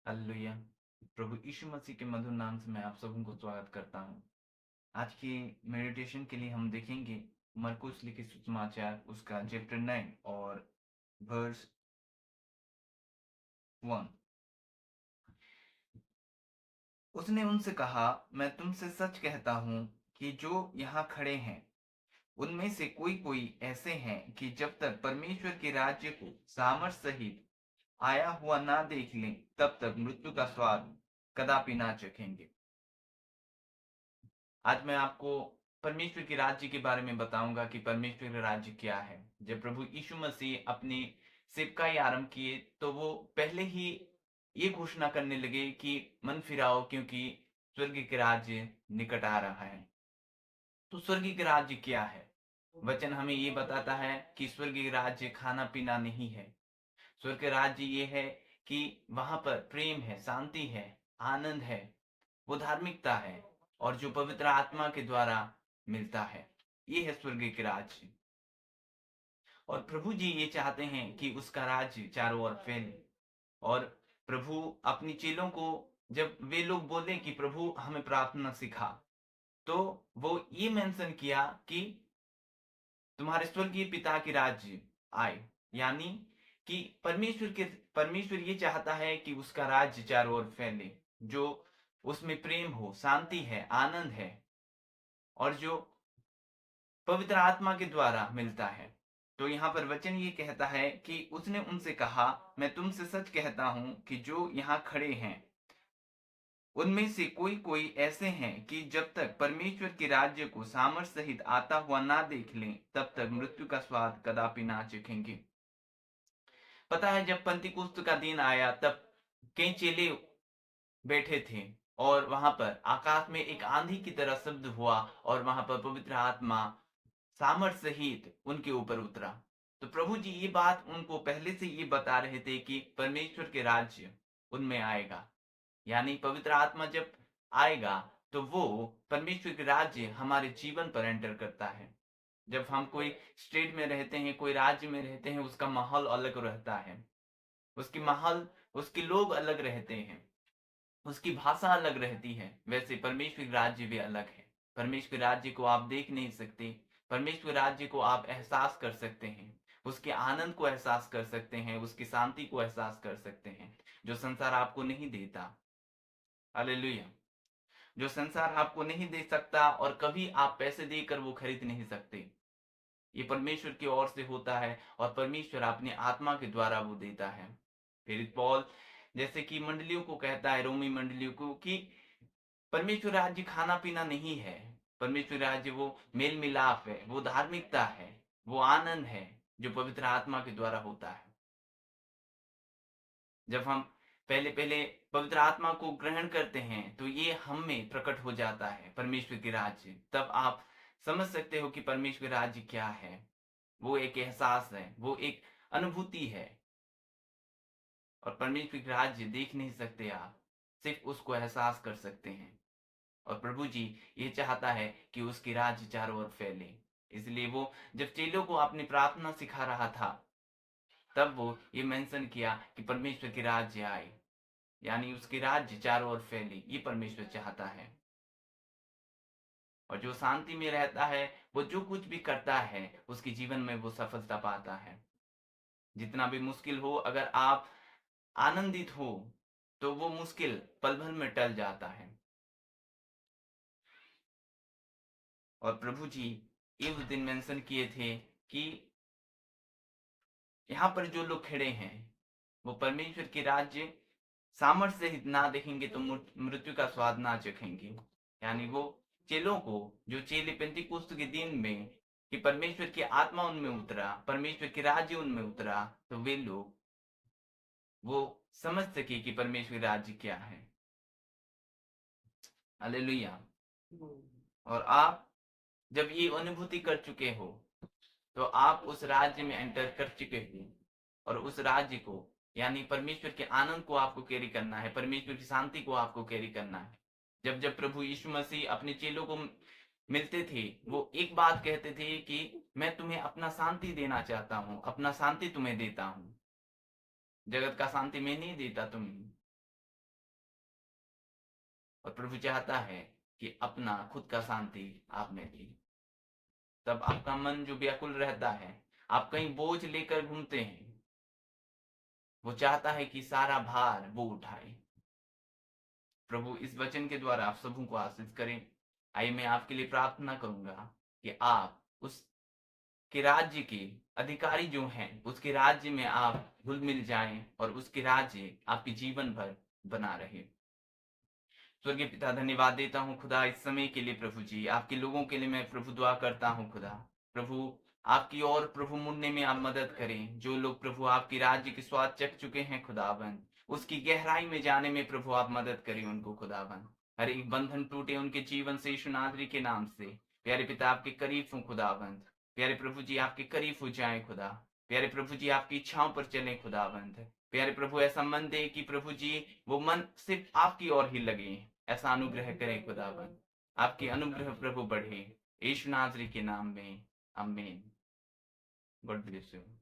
Hallelujah. प्रभु यीशु मसीह के मधुर नाम से मैं आप सबों को स्वागत करता हूँ। आज की मेडिटेशन के लिए हम देखेंगे मरकुस लिखित सुसमाचार उसका चैप्टर 9 और वर्स 1। उसने उनसे कहा, मैं तुमसे सच कहता हूँ कि जो यहाँ खड़े हैं उनमें से कोई कोई ऐसे हैं कि जब तक परमेश्वर के राज्य को सामर्थ सहित आया हुआ ना देख लें तब तक मृत्यु का स्वाद कदापि ना चखेंगे। आज मैं आपको परमेश्वर के राज्य के बारे में बताऊंगा कि परमेश्वर का राज्य क्या है। जब प्रभु यीशु मसीह अपनी सेवकाई आरंभ किए तो वो पहले ही ये घोषणा करने लगे कि मन फिराओ क्योंकि स्वर्ग के राज्य निकट आ रहा है। तो स्वर्ग के राज्य क्या है? वचन हमें ये बताता है कि स्वर्ग के राज्य खाना पीना नहीं है। स्वर्ग के राज्य ये है कि वहां पर प्रेम है, शांति है, आनंद है, वो धार्मिकता है और जो पवित्र आत्मा के द्वारा मिलता है। ये है स्वर्ग के राज्य। और प्रभु जी ये चाहते हैं कि उसका राज्य चारों ओर फैले। और प्रभु अपनी चेलों को, जब वे लोग बोले कि प्रभु हमें प्रार्थना सिखा, तो वो ये मेंशन किया कि तुम्हारे स्वर्गीय पिता के राज्य आए। यानी कि परमेश्वर ये चाहता है कि उसका राज्य चारों ओर फैले, जो उसमें प्रेम हो, शांति है, आनंद है और जो पवित्र आत्मा के द्वारा मिलता है। तो यहाँ पर वचन ये कहता है कि उसने उनसे कहा, मैं तुमसे सच कहता हूं कि जो यहाँ खड़े हैं उनमें से कोई कोई ऐसे हैं कि जब तक परमेश्वर के राज्य को सामर्थ सहित आता हुआ ना देख लें तब तक मृत्यु का स्वाद कदापि ना चखेंगे। पता है, जब पंतीकुस्त का दिन आया तब कई चेले बैठे थे और वहां पर आकाश में एक आंधी की तरह शब्द हुआ और वहां पर पवित्र आत्मा सामर्थ सहित उनके ऊपर उतरा। तो प्रभु जी ये बात उनको पहले से ये बता रहे थे कि परमेश्वर के राज्य उनमें आएगा। यानी पवित्र आत्मा जब आएगा तो वो परमेश्वर के राज्य हमारे जीवन पर एंटर करता है। जब हम कोई स्टेट में रहते हैं, कोई राज्य में रहते हैं, उसका माहौल अलग रहता है। उसकी माहौल, उसके लोग अलग रहते हैं, उसकी भाषा अलग रहती है। वैसे परमेश्वर राज्य भी अलग है। परमेश्वर राज्य को आप देख नहीं सकते, परमेश्वर राज्य को आप एहसास कर सकते हैं, उसके आनंद को एहसास कर सकते हैं, उसकी शांति को एहसास कर सकते हैं, जो संसार आपको नहीं देता। हालेलुया। जो संसार आपको नहीं दे सकता और कभी आप पैसे देकर वो खरीद नहीं सकते। ये परमेश्वर की ओर से होता है और परमेश्वर अपने आत्मा के द्वारा वो देता है। फिर पौल जैसे कि मंडलियों को कहता है, रोमी मंडलियों को, कि परमेश्वर राज्य खाना पीना नहीं है। परमेश्वर राज्य वो मेल मिलाप है, वो धार्मिकता है, वो आनंद है जो पवित्र आत्मा के द्वारा होता है। जब हम पहले पहले पवित्र आत्मा को ग्रहण करते हैं तो ये हम में प्रकट हो जाता है परमेश्वर के राज्य। तब आप समझ सकते हो कि परमेश्वर राज्य क्या है। वो एक एहसास है, वो एक अनुभूति है। और परमेश्वर के राज्य देख नहीं सकते आप, सिर्फ उसको एहसास कर सकते हैं। और प्रभु जी ये चाहता है कि उसकी राज्य चारों ओर फैले। इसलिए वो जब चेलों को अपनी प्रार्थना सिखा रहा था तब वो ये मेंशन किया कि परमेश्वर की राज्य आए, यानी उसकी राज्य चारों ओर फैले। ये परमेश्वर चाहता है। और जो शांति में रहता है वो जो कुछ भी करता है उसके जीवन में वो सफलता पाता है। जितना भी मुश्किल हो, अगर आप आनंदित हो तो वो मुश्किल पल भर में टल जाता है। और प्रभु जी ये उस दिन मेंशन किए थे कि यहाँ पर जो लोग खड़े हैं वो परमेश्वर के राज्य सामर्थ्य से ना देखेंगे तो मृत्यु का स्वाद ना चखेंगे। यानी वो चेलों को, जो चेले पेंतीकोस्त के दिन में कि परमेश्वर की आत्मा उनमें उतरा, परमेश्वर के राज्य उनमें उतरा, तो वे लोग वो समझ सके कि परमेश्वर राज्य क्या है। हालेलुया। और आप जब ये अनुभूति कर चुके हो तो आप उस राज्य में एंटर कर चुके हो। और उस राज्य को, यानी परमेश्वर के आनंद को आपको कैरी करना है, परमेश्वर की शांति को आपको कैरी करना है। जब जब प्रभु यीशु मसीह अपने चेलों को मिलते थे वो एक बात कहते थे कि मैं तुम्हें अपना शांति देना चाहता हूँ, अपना शांति तुम्हें देता हूँ, जगत का शांति मैं नहीं देता तुम्हें। और प्रभु चाहता है कि अपना खुद का शांति आप में दे। तब आपका मन जो व्याकुल रहता है, आप कहीं बोझ लेकर घूमते हैं, वो चाहता है कि सारा भार वो उठाए। प्रभु इस वचन के द्वारा आप सबों को आशीष करें। आइए मैं आपके लिए प्रार्थना करूंगा कि आप उसके राज्य के अधिकारी जो हैं, उसके राज्य में आप घुल मिल जाएं और उसके राज्य आपके जीवन भर बना रहे। स्वर्गीय पिता, धन्यवाद देता हूँ खुदा इस समय के लिए। प्रभु जी, आपके लोगों के लिए मैं प्रभु दुआ करता हूँ खुदा। प्रभु आपकी और प्रभु मुड़ने में आप मदद करें। जो लोग प्रभु आपके राज्य के स्वाद चख चुके हैं खुदावन, उसकी गहराई में जाने में प्रभु आप मदद करें उनको खुदावन। हर एक बंधन टूटे उनके जीवन से यीशु नासरी के नाम से। प्यारे पिता, आपके करीब हूँ खुदावंत। प्यारे प्रभु जी, आपके करीब हो जाए खुदा। प्यारे प्रभु जी, आपकी इच्छाओं पर चले खुदावंत। प्यारे प्रभु, ऐसा मन दे कि प्रभु जी वो मन सिर्फ आपकी ओर ही लगे। ऐसा अनुग्रह करें खुदावन। आपकी अनुग्रह प्रभु बढ़े, यीशु नासरी के नाम में, आमीन। God bless you.